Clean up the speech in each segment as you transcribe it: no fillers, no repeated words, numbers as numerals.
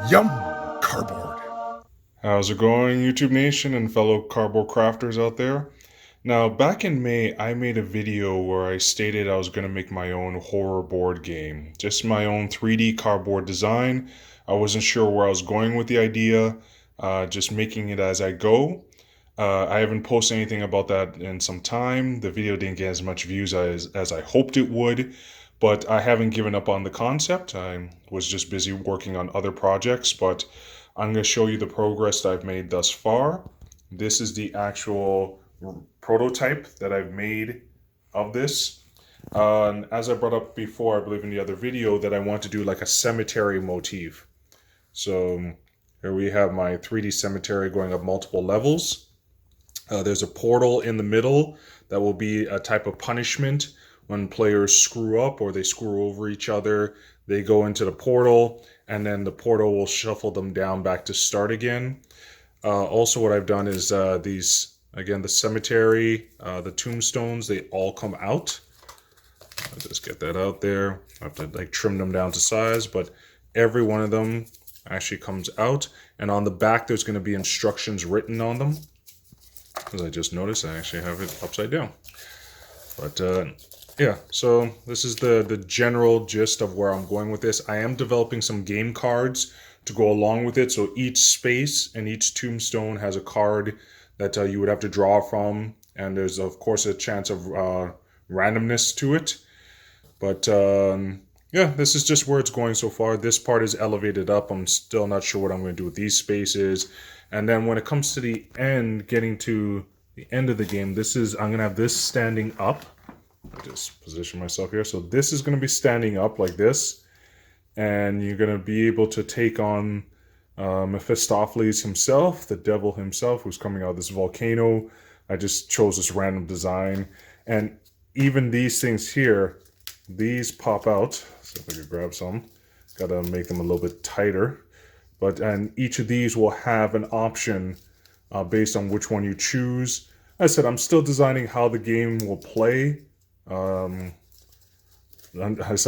Yum! Cardboard. How's it going, YouTube Nation and fellow cardboard crafters out there? Now, back in May, I made a video where I stated I was going to make my own horror board game. Just my own 3D cardboard design. I wasn't sure where I was going with the idea, just making it as I go. I haven't posted anything about that in some time. The video didn't get as much views as I hoped it would, but I haven't given up on the concept. I was just busy working on other projects, but I'm going to show you the progress that I've made thus far. This is the actual prototype that I've made of this. And as I brought up before, I believe in the other video, that I want to do like a cemetery motif. So here we have my 3D cemetery going up multiple levels. There's a portal in the middle that will be a type of punishment when players screw up or they screw over each other. They go into the portal, and then the portal will shuffle them down back to start again. Also, what I've done is these, again, the cemetery, the tombstones, they all come out. I'll just get that out there. I have to like trim them down to size, but every one of them actually comes out. And on the back, there's going to be instructions written on them. Because I just noticed I actually have it upside down. But yeah, so this is the general gist of where I'm going with this. I am developing some game cards to go along with it. So each space and each tombstone has a card that you would have to draw from. And there's, of course, a chance of randomness to it. But yeah, this is just where it's going so far. This part is elevated up. I'm still not sure what I'm going to do with these spaces. And then when it comes to the end, getting to the end of the game, I'm going to have this standing up. I'll just position myself here. So this is going to be standing up like this. And you're going to be able to take on Mephistopheles himself, the devil himself, who's coming out of this volcano. I just chose this random design. And even these things here, these pop out. So if I could grab some, got to make them a little bit tighter. And each of these will have an option based on which one you choose. As I said, I'm still designing how the game will play. I'm just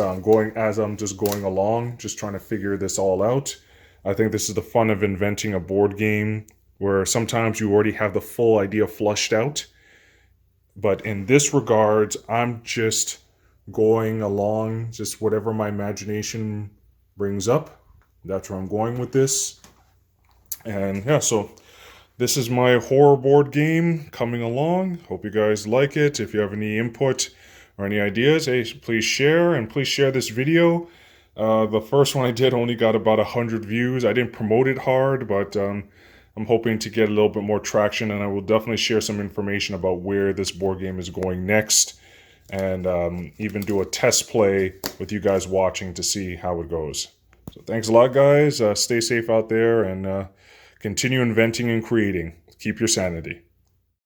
going along, just trying to figure this all out. I think this is the fun of inventing a board game where sometimes you already have the full idea flushed out. But in this regard, I'm just going along, just whatever my imagination brings up. That's where I'm going with this. And yeah, so this is my horror board game coming along. Hope you guys like it. If you have any input or any ideas, hey, please share, and please share this video. The first one I did only got about 100 views. I didn't promote it hard, but I'm hoping to get a little bit more traction, and I will definitely share some information about where this board game is going next, and even do a test play with you guys watching to see how it goes. So thanks a lot, guys. Stay safe out there and continue inventing and creating. Keep your sanity.